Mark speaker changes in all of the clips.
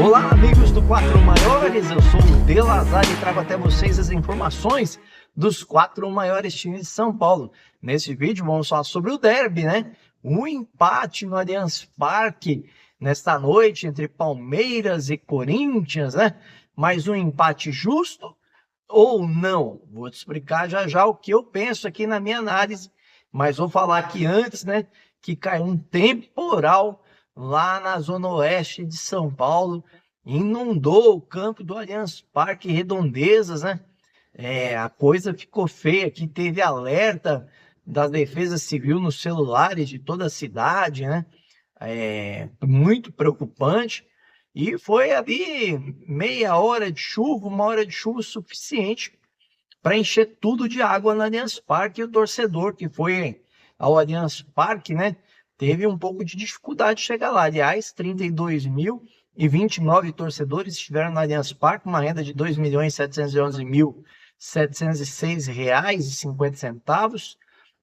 Speaker 1: Olá, amigos do Quatro Maiores, eu sou o De Lazar e trago até vocês as informações dos quatro maiores times de São Paulo. Nesse vídeo vamos falar sobre o derby, né? Um empate no Allianz Parque nesta noite entre Palmeiras e Corinthians, né? Mas um empate justo ou não? Vou te explicar já já o que eu penso aqui na minha análise, mas vou falar aqui antes, né? Que caiu um temporal lá na zona oeste de São Paulo, inundou o campo do Allianz Parque, Redondezas, né? A coisa ficou feia aqui, teve alerta da Defesa Civil nos celulares de toda a cidade, né? Muito preocupante. E foi ali meia hora de chuva, uma hora de chuva suficiente para encher tudo de água no Allianz Parque. E o torcedor que foi ao Allianz Parque, né, teve um pouco de dificuldade de chegar lá. Aliás, 32.029 torcedores estiveram no Allianz Parque, uma renda de R$ 2.711.706,50.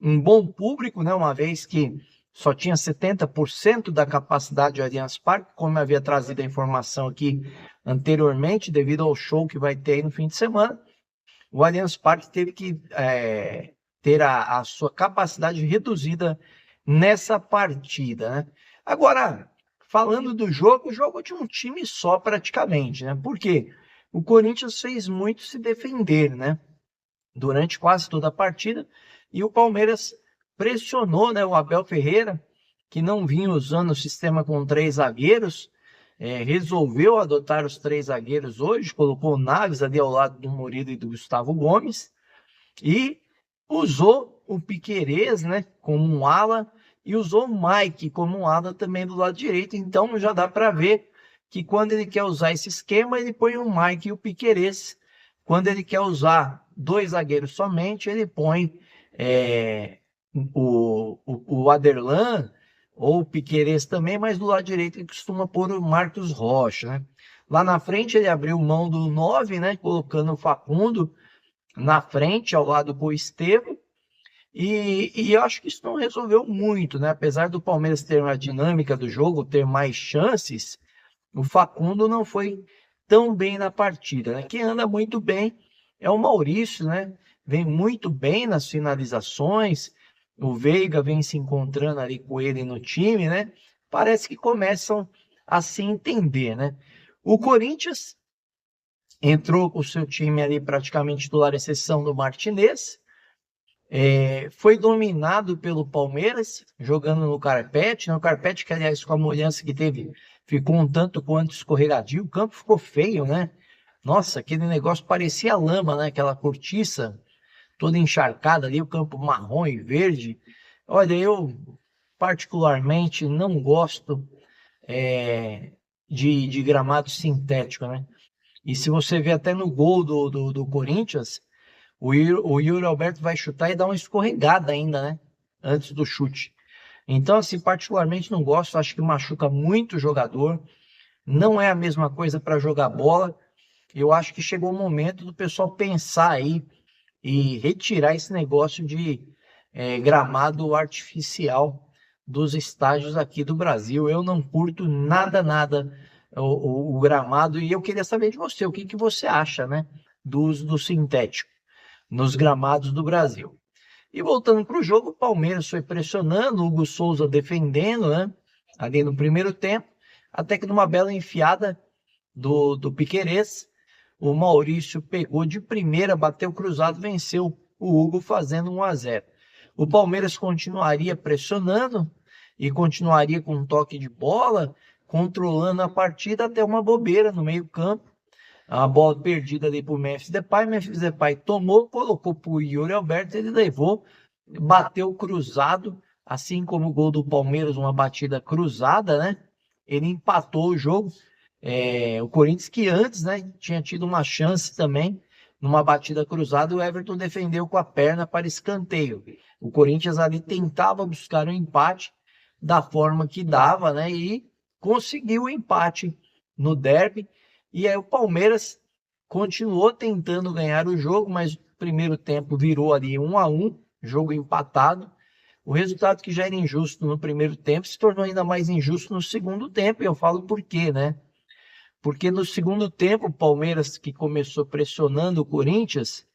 Speaker 1: Um bom público, né, uma vez que só tinha 70% da capacidade do Allianz Parque, como eu havia trazido a informação aqui anteriormente, devido ao show que vai ter aí no fim de semana. O Allianz Parque teve que ter a sua capacidade reduzida nessa partida, né? Agora, falando do jogo, o jogo de um time só praticamente, né? Porque o Corinthians fez muito se defender, né? Durante quase toda a partida, e o Palmeiras pressionou, né, o Abel Ferreira, que não vinha usando o sistema com 3 zagueiros, resolveu adotar os 3 zagueiros hoje, colocou o Naves ali ao lado do Murilo e do Gustavo Gomes, e usou o Piquerez, né, como um ala, e usou o Mike como um ala também do lado direito. Então já dá para ver que quando ele quer usar esse esquema, ele põe o Mike e o Piquerez. Quando ele quer usar 2 zagueiros somente, ele põe o Aderlan ou o Piquerez também, mas do lado direito ele costuma pôr o Marcos Rocha, né? Lá na frente ele abriu mão do 9, né, colocando o Facundo na frente, ao lado do Estevão, e eu acho que isso não resolveu muito, né? Apesar do Palmeiras ter uma dinâmica do jogo, ter mais chances, o Facundo não foi tão bem na partida, né? Quem anda muito bem é o Maurício, né? Vem muito bem nas finalizações, o Veiga vem se encontrando ali com ele no time, né? Parece que começam a se entender, né? O Corinthians entrou com o seu time ali praticamente titular, exceção do Martinez. Foi dominado pelo Palmeiras, jogando no carpete, né? O carpete que, aliás, com a molhança que teve, ficou um tanto quanto escorregadio, o campo ficou feio, né? Nossa, aquele negócio parecia lama, né? Aquela cortiça toda encharcada ali, o campo marrom e verde. Olha, eu particularmente não gosto de gramado sintético, né? E se você vê até no gol do Corinthians, o Yuri Alberto vai chutar e dar uma escorregada ainda, né? Antes do chute. Então, assim, particularmente não gosto, acho que machuca muito o jogador. Não é a mesma coisa para jogar bola. Eu acho que chegou o momento do pessoal pensar aí e retirar esse negócio de gramado artificial dos estádios aqui do Brasil. Eu não curto nada o gramado, e eu queria saber de você, o que você acha, né, do uso do sintético nos gramados do Brasil. E voltando para o jogo, o Palmeiras foi pressionando, o Hugo Souza defendendo, né, ali no primeiro tempo, até que numa bela enfiada do Piquerez, o Maurício pegou de primeira, bateu cruzado, venceu o Hugo fazendo 1-0. O Palmeiras continuaria pressionando e continuaria com um toque de bola, controlando a partida até uma bobeira no meio-campo. A bola perdida ali para o Memphis Depay tomou, colocou para o Yuri Alberto, ele levou, bateu cruzado, assim como o gol do Palmeiras, uma batida cruzada, né? Ele empatou o jogo. O Corinthians, que antes, né, tinha tido uma chance também, numa batida cruzada, o Everton defendeu com a perna para escanteio. O Corinthians ali tentava buscar um empate da forma que dava, né, e conseguiu o empate no derby. E aí o Palmeiras continuou tentando ganhar o jogo, mas o primeiro tempo virou ali 1-1, jogo empatado. O resultado que já era injusto no primeiro tempo se tornou ainda mais injusto no segundo tempo, e eu falo por quê, né? porque no segundo tempo o Palmeiras, que começou pressionando o Corinthians,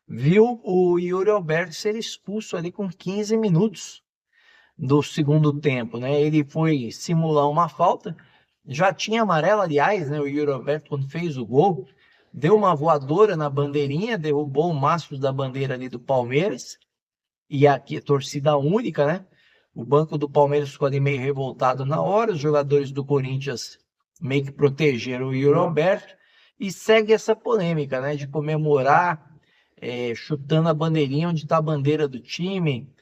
Speaker 1: viu o Yuri Alberto ser expulso ali com 15 minutos do segundo tempo, né? Ele foi simular uma falta, já tinha amarelo, aliás, né? O Yuri Alberto, quando fez o gol, deu uma voadora na bandeirinha, derrubou o mastro da bandeira ali do Palmeiras, e aqui torcida única, né? O banco do Palmeiras ficou ali meio revoltado na hora, os jogadores do Corinthians meio que protegeram o Yuri Alberto, e segue essa polêmica, né? De comemorar, chutando a bandeirinha onde está a bandeira do time.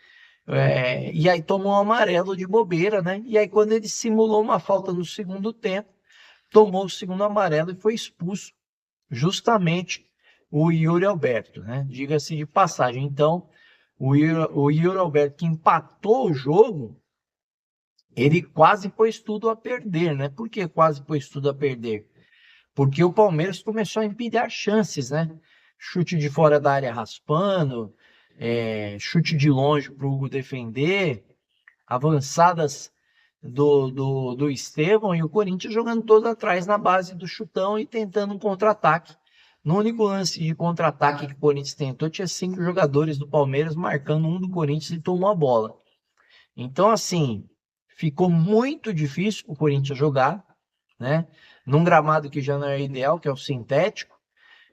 Speaker 1: E aí tomou um amarelo de bobeira, né? E aí quando ele simulou uma falta no segundo tempo, tomou o segundo amarelo e foi expulso justamente o Yuri Alberto, né? Diga-se de passagem. Então, o Yuri Alberto, que empatou o jogo, ele quase pôs tudo a perder, né? Por que quase pôs tudo a perder? Porque o Palmeiras começou a impedir chances, né? Chute de fora da área raspando, chute de longe para o Hugo defender, avançadas do Estevão, e o Corinthians jogando todo atrás na base do chutão e tentando um contra-ataque. No único lance de contra-ataque que o Corinthians tentou, tinha 5 jogadores do Palmeiras marcando um do Corinthians e tomou a bola. Então, assim, ficou muito difícil o Corinthians jogar, né? Num gramado que já não é ideal, que é o sintético,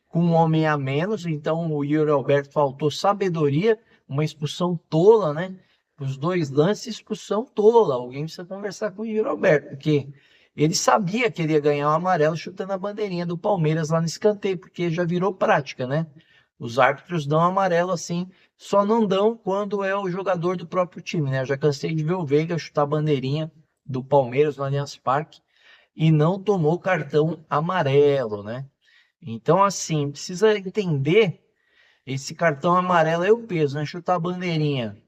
Speaker 1: com um homem a menos. Então o Yuri Alberto faltou sabedoria, uma expulsão tola, né? Os dois lances, expulsão tola. Alguém precisa conversar com o Yuri Alberto, porque ele sabia que ele ia ganhar o amarelo chutando a bandeirinha do Palmeiras lá no escanteio, porque já virou prática, né? Os árbitros dão amarelo assim, só não dão quando é o jogador do próprio time, né? Eu já cansei de ver o Veiga chutar a bandeirinha do Palmeiras no Allianz Parque e não tomou cartão amarelo, né? Então, assim, precisa entender esse cartão amarelo é o peso, né? Chutar a bandeirinha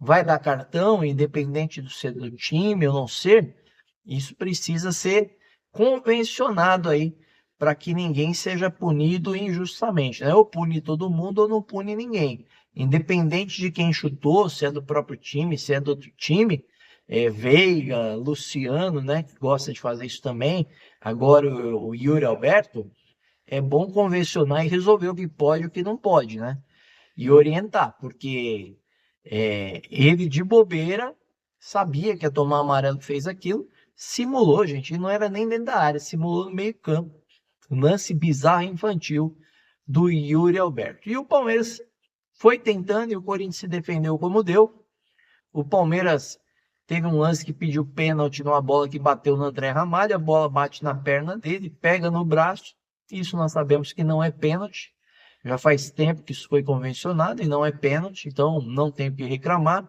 Speaker 1: vai dar cartão, independente do ser do time ou não ser, isso precisa ser convencionado aí, para que ninguém seja punido injustamente, né? Ou pune todo mundo ou não pune ninguém. Independente de quem chutou, se é do próprio time, se é do outro time, Veiga, Luciano, né? Que gosta de fazer isso também. Agora o Yuri Alberto. É bom convencionar e resolver o que pode e o que não pode, né? E orientar, porque ele de bobeira sabia que ia tomar amarelo, fez aquilo, simulou, gente, e não era nem dentro da área, simulou no meio campo. Um lance bizarro infantil do Yuri Alberto. E o Palmeiras foi tentando e o Corinthians se defendeu como deu. O Palmeiras teve um lance que pediu pênalti numa bola que bateu no André Ramalho, a bola bate na perna dele, pega no braço. Isso nós sabemos que não é pênalti. Já faz tempo que isso foi convencionado e não é pênalti, então não tem o que reclamar.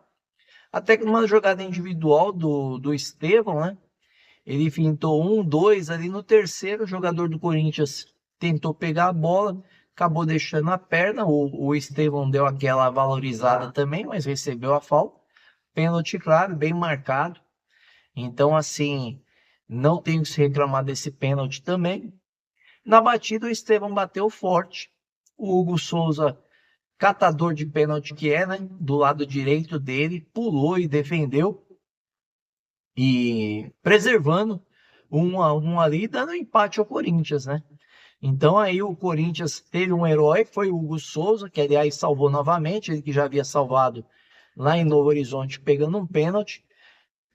Speaker 1: Até que numa jogada individual do Estevão, né? Ele fintou 1-2 ali no terceiro, o jogador do Corinthians tentou pegar a bola, acabou deixando a perna, o Estevão deu aquela valorizada também, mas recebeu a falta. Pênalti, claro, bem marcado. Então, assim, não tenho que se reclamar desse pênalti também. Na batida, o Estevão bateu forte. O Hugo Souza, catador de pênalti que é, né? Do lado direito dele, pulou e defendeu. E preservando 1-1 ali, dando empate ao Corinthians, né? Então aí o Corinthians teve um herói, foi o Hugo Souza, que aliás salvou novamente, ele que já havia salvado lá em Novo Horizonte, pegando um pênalti.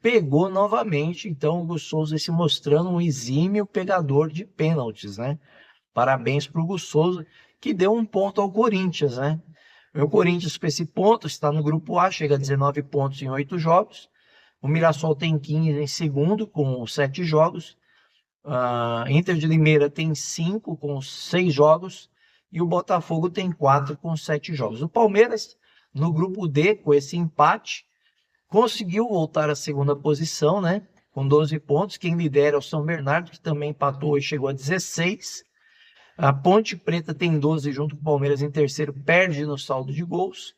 Speaker 1: Pegou novamente, então o Hugo Souza se mostrando um exímio pegador de pênaltis, né? Parabéns para o Hugo Souza, que deu um ponto ao Corinthians, né? O Corinthians, com esse ponto, está no grupo A, chega a 19 pontos em 8 jogos. O Mirassol tem 15 em segundo, com 7 jogos. Inter de Limeira tem 5 com 6 jogos. E o Botafogo tem 4 com 7 jogos. O Palmeiras, no grupo D, com esse empate, conseguiu voltar à segunda posição, né? Com 12 pontos. Quem lidera é o São Bernardo, que também empatou e chegou a 16. A Ponte Preta tem 12 junto com o Palmeiras em terceiro, perde no saldo de gols.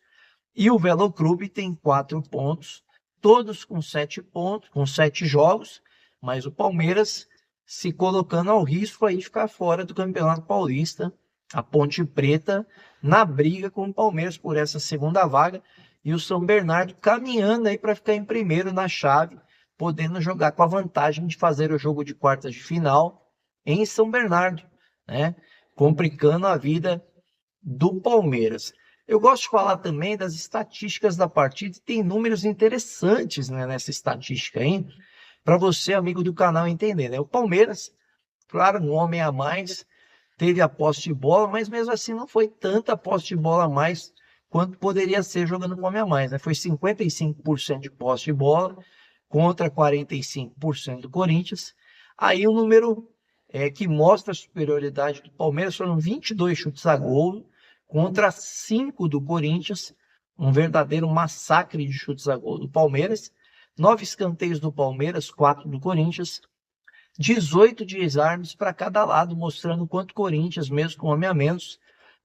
Speaker 1: E o Velo Clube tem 4 pontos, todos com 7 pontos, com 7 jogos, mas o Palmeiras se colocando ao risco aí de ficar fora do Campeonato Paulista. A Ponte Preta na briga com o Palmeiras por essa segunda vaga e o São Bernardo caminhando aí para ficar em primeiro na chave, podendo jogar com a vantagem de fazer o jogo de quartas de final em São Bernardo, né? Complicando a vida do Palmeiras. Eu gosto de falar também das estatísticas da partida, tem números interessantes, né, nessa estatística aí, para você, amigo do canal, entender, né? O Palmeiras, claro, um homem a mais, teve a posse de bola, mas mesmo assim não foi tanta posse de bola a mais quanto poderia ser jogando com um homem a mais, né? Foi 55% de posse de bola contra 45% do Corinthians. Aí o número que mostra a superioridade do Palmeiras foram 22 chutes a gol contra 5 do Corinthians, um verdadeiro massacre de chutes a gol do Palmeiras. 9 escanteios do Palmeiras, 4 do Corinthians. 18 desarmes para cada lado, mostrando quanto o Corinthians, mesmo com homem a menos,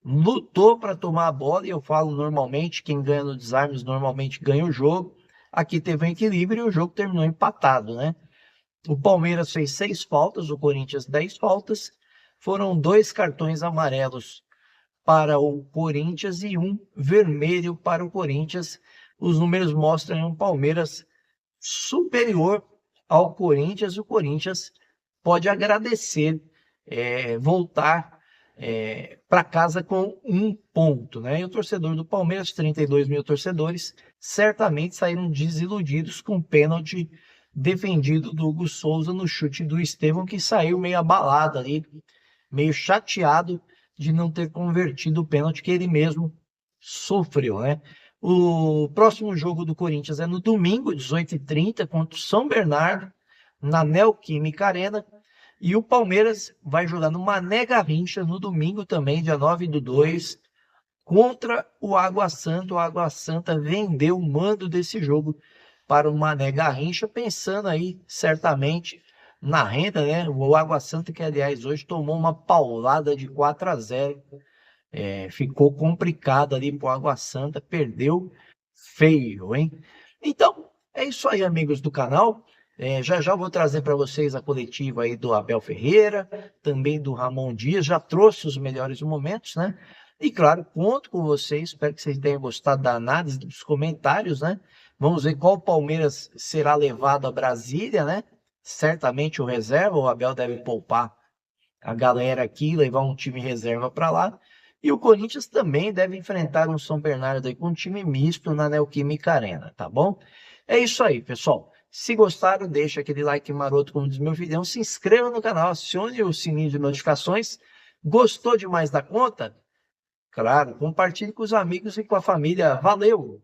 Speaker 1: lutou para tomar a bola. E eu falo normalmente, quem ganha no desarmes normalmente ganha o jogo. Aqui teve um equilíbrio e o jogo terminou empatado, né? O Palmeiras fez 6 faltas, o Corinthians 10 faltas. Foram 2 cartões amarelos para o Corinthians e 1 vermelho para o Corinthians. Os números mostram um Palmeiras superior ao Corinthians. O Corinthians pode agradecer, voltar para casa com 1 ponto, né? E o torcedor do Palmeiras, 32 mil torcedores, certamente saíram desiludidos com o pênalti defendido do Hugo Souza no chute do Estevão, que saiu meio abalado ali, meio chateado de não ter convertido o pênalti que ele mesmo sofreu, né? O próximo jogo do Corinthians é no domingo, 18h30, contra o São Bernardo, na Neoquímica Arena. E o Palmeiras vai jogar no Mané Garrincha no domingo também, dia 9/2, contra o Água Santa. O Água Santa vendeu o mando desse jogo para o Mané Garrincha, pensando aí certamente na renda, né? O Água Santa, que aliás hoje tomou uma paulada de 4-0. Ficou complicado ali pro Água Santa, perdeu feio, hein? Então, é isso aí, amigos do canal. Já já vou trazer para vocês a coletiva aí do Abel Ferreira, também do Ramon Dias, já trouxe os melhores momentos, né? E claro, conto com vocês, espero que vocês tenham gostado da análise, dos comentários, né? Vamos ver qual Palmeiras será levado a Brasília, né? Certamente o reserva, o Abel deve poupar a galera aqui, levar um time reserva para lá. E o Corinthians também deve enfrentar um São Bernardo aí com um time misto na Neoquímica Arena, tá bom? É isso aí, pessoal. Se gostaram, deixa aquele like maroto como diz meu vídeo, se inscreva no canal, acione o sininho de notificações. Gostou demais da conta? Claro, compartilhe com os amigos e com a família. Valeu!